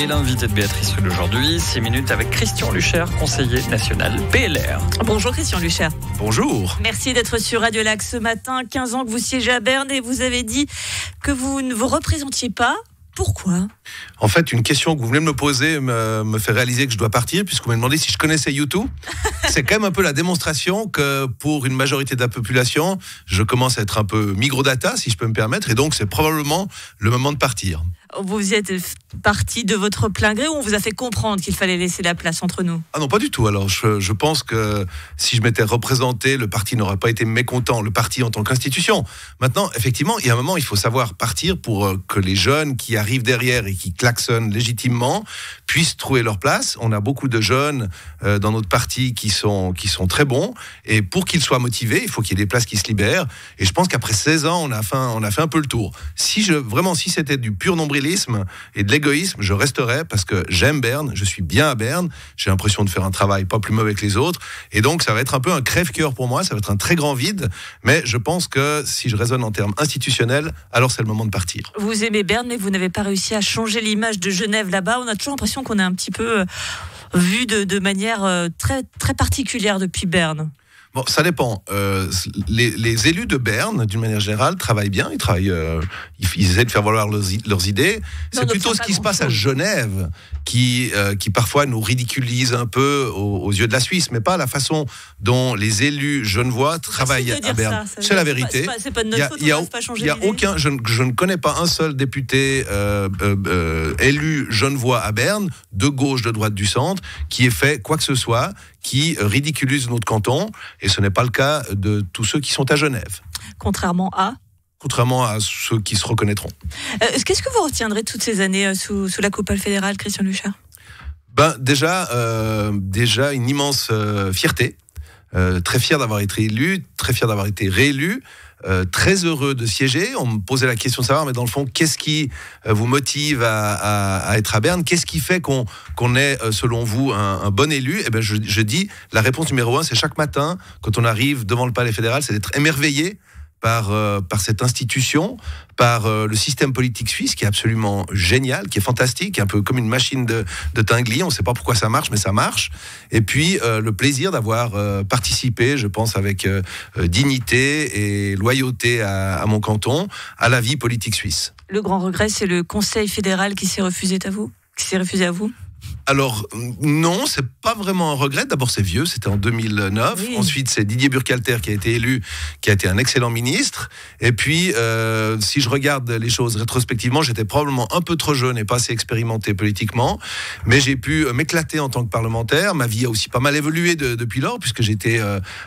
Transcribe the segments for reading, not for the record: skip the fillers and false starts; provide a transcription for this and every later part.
Et l'invité de Béatrice d'aujourd'hui, 6 minutes avec Christian Lucher, conseiller national PLR. Bonjour Christian Lucher. Bonjour. Merci d'être sur Radio Lac ce matin. 15 ans que vous siégez à Berne et vous avez dit que vous ne vous représentiez pas. Pourquoi ? En fait, une question que vous venez de me poser me fait réaliser que je dois partir, puisque vous m'avez demandé si je connaissais U2. C'est quand même un peu la démonstration que pour une majorité de la population, je commence à être un peu microdata, si je peux me permettre, et donc c'est probablement le moment de partir. Vous êtes parti de votre plein gré ou on vous a fait comprendre qu'il fallait laisser la place entre nous ? Ah non, pas du tout. Alors, je pense que si je m'étais représenté, le parti n'aurait pas été mécontent, le parti en tant qu'institution. Maintenant, effectivement, il y a un moment, il faut savoir partir pour que les jeunes qui arrivent derrière et qui klaxonnent légitimement puissent trouver leur place. On a beaucoup de jeunes dans notre parti qui sont très bons, et pour qu'ils soient motivés, il faut qu'il y ait des places qui se libèrent. Et je pense qu'après 16 ans, on a fait un peu le tour. Si c'était du pur nombrilisme et de l'égoïsme, je resterai parce que j'aime Berne, je suis bien à Berne, j'ai l'impression de faire un travail pas plus mauvais que les autres, et donc ça va être un peu un crève-cœur pour moi, ça va être un très grand vide, mais je pense que si je raisonne en termes institutionnels, alors c'est le moment de partir. Vous aimez Berne, mais vous n'avez pas réussi à changer l'image de Genève là-bas. On a toujours l'impression qu'on est un petit peu vu de manière très, très particulière depuis Berne. Bon, ça dépend. Les élus de Berne, d'une manière générale, travaillent bien. Ils essaient de faire valoir leurs idées. C'est plutôt ce qui se passe à Genève qui parfois nous ridiculise un peu aux yeux de la Suisse, mais pas la façon dont les élus genevois travaillent à Berne. C'est la vérité. C'est pas de notre faute, on n'arrive pas à changer l'idée. Je ne connais pas un seul député élu genevois à Berne, de gauche, de droite, du centre, qui ait fait quoi que ce soit qui ridiculise notre canton, et ce n'est pas le cas de tous ceux qui sont à Genève. Contrairement à ceux qui se reconnaîtront. Qu'est-ce que vous retiendrez toutes ces années sous la coupole fédérale, Christian Lucher ? Déjà une immense fierté. Très fier d'avoir été élu, très fier d'avoir été réélu. Très heureux de siéger. On me posait la question de savoir, mais dans le fond, qu'est-ce qui vous motive à être à Berne ? Qu'est-ce qui fait qu'on est, selon vous, un bon élu ? Eh bien, je dis, la réponse numéro 1, c'est chaque matin, quand on arrive devant le palais fédéral, c'est d'être émerveillé par cette institution, par le système politique suisse qui est absolument génial, qui est fantastique, un peu comme une machine de Tinguely. On ne sait pas pourquoi ça marche, mais ça marche. Et puis le plaisir d'avoir participé, je pense avec dignité et loyauté à mon canton, à la vie politique suisse. Le grand regret, c'est le Conseil fédéral qui s'est refusé à vous ? Alors, non, c'est pas vraiment un regret. D'abord, c'est vieux, c'était en 2009. Oui. Ensuite, c'est Didier Burkhalter qui a été élu, qui a été un excellent ministre. Et puis, si je regarde les choses rétrospectivement, j'étais probablement un peu trop jeune et pas assez expérimenté politiquement. Mais j'ai pu m'éclater en tant que parlementaire. Ma vie a aussi pas mal évolué depuis lors, puisque j'étais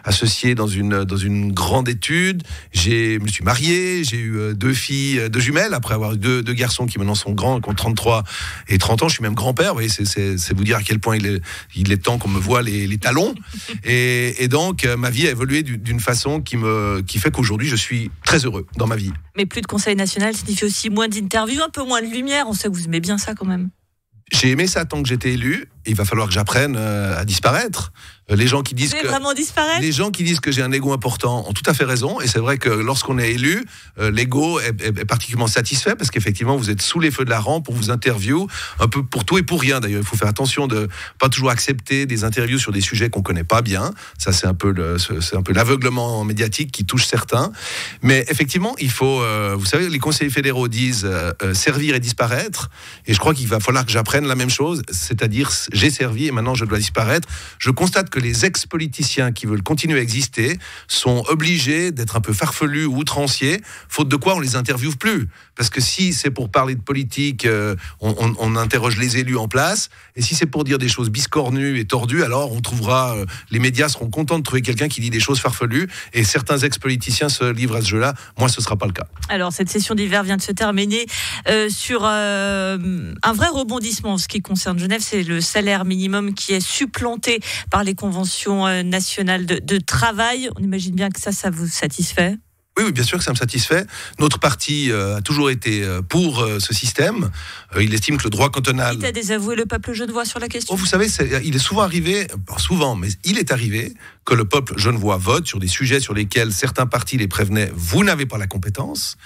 associé dans une grande étude. Je me suis marié, j'ai eu 2 filles, 2 jumelles, après avoir eu 2 garçons qui maintenant sont grands, qui ont 33 et 30 ans. Je suis même grand-père, vous voyez, c'est vous dire à quel point il est temps qu'on me voie les talons. Et donc, ma vie a évolué d'une façon qui fait qu'aujourd'hui, je suis très heureux dans ma vie. Mais plus de conseil national signifie aussi moins d'interviews, un peu moins de lumière. On sait que vous aimez bien ça quand même. J'ai aimé ça tant que j'étais élu. Il va falloir que j'apprenne à disparaître. Les gens qui disent que j'ai un ego important ont tout à fait raison, et c'est vrai que lorsqu'on est élu, l'ego est particulièrement satisfait parce qu'effectivement vous êtes sous les feux de la rampe, on vous interview un peu pour tout et pour rien. D'ailleurs, il faut faire attention de pas toujours accepter des interviews sur des sujets qu'on connaît pas bien. Ça, c'est un peu l'aveuglement médiatique qui touche certains. Mais effectivement, il faut, vous savez, les conseillers fédéraux disent servir et disparaître, et je crois qu'il va falloir que j'apprenne la même chose, c'est-à-dire j'ai servi et maintenant je dois disparaître. Je constate que les ex-politiciens qui veulent continuer à exister sont obligés d'être un peu farfelus ou outranciers, faute de quoi on les interviewe plus. Parce que si c'est pour parler de politique, on interroge les élus en place, et si c'est pour dire des choses biscornues et tordues, alors on trouvera, les médias seront contents de trouver quelqu'un qui dit des choses farfelues, et certains ex-politiciens se livrent à ce jeu-là. Moi, ce ne sera pas le cas. Alors, cette session d'hiver vient de se terminer sur un vrai rebondissement en ce qui concerne Genève, c'est le salaire minimum qui est supplanté par les conventions nationales de travail. On imagine bien que ça vous satisfait ? Oui, bien sûr que ça me satisfait. Notre parti a toujours été pour ce système. Il estime que le droit cantonal... Il a désavoué le peuple genevois sur la question. Vous savez, il est souvent arrivé, mais il est arrivé que le peuple genevois vote sur des sujets sur lesquels certains partis les prévenaient, vous n'avez pas la compétence.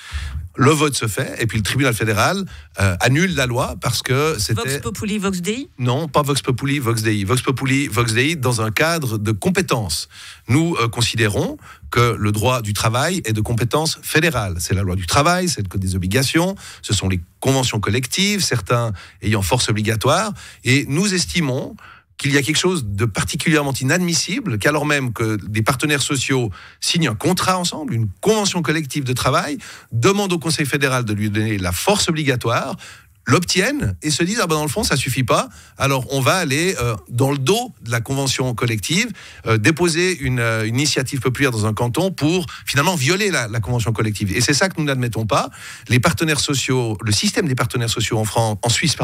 Le vote se fait, et puis le tribunal fédéral annule la loi parce que c'était... Vox Populi, Vox Dei ? Non, pas Vox Populi, Vox Dei. Vox Populi, Vox Dei, dans un cadre de compétences. Nous considérons que le droit du travail est de compétence fédérale. C'est la loi du travail, c'est le code des obligations, ce sont les conventions collectives, certains ayant force obligatoire, et nous estimons qu'il y a quelque chose de particulièrement inadmissible, qu'alors même que des partenaires sociaux signent un contrat ensemble, une convention collective de travail, demandent au Conseil fédéral de lui donner la force obligatoire, l'obtiennent et se disent dans le fond ça suffit pas, alors on va aller dans le dos de la convention collective déposer une initiative populaire dans un canton pour finalement violer la convention collective, et c'est ça que nous n'admettons pas. Les partenaires sociaux, le système des partenaires sociaux en Suisse,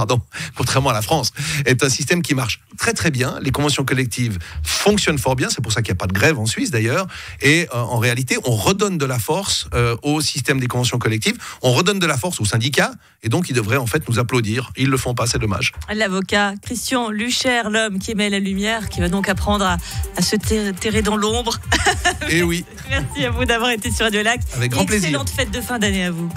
contrairement à la France, est un système qui marche très très bien. Les conventions collectives fonctionnent fort bien, c'est pour ça qu'il n'y a pas de grève en Suisse d'ailleurs, et en réalité on redonne de la force au système des conventions collectives, on redonne de la force aux syndicats, et donc ils devraient en fait nous applaudir. Ils le font pas, c'est dommage. L'avocat Christian Lucher, l'homme qui émet la lumière, qui va donc apprendre à se terrer dans l'ombre. Et oui. Merci à vous d'avoir été sur Radio Lac. Avec grand plaisir. Excellente fête de fin d'année à vous.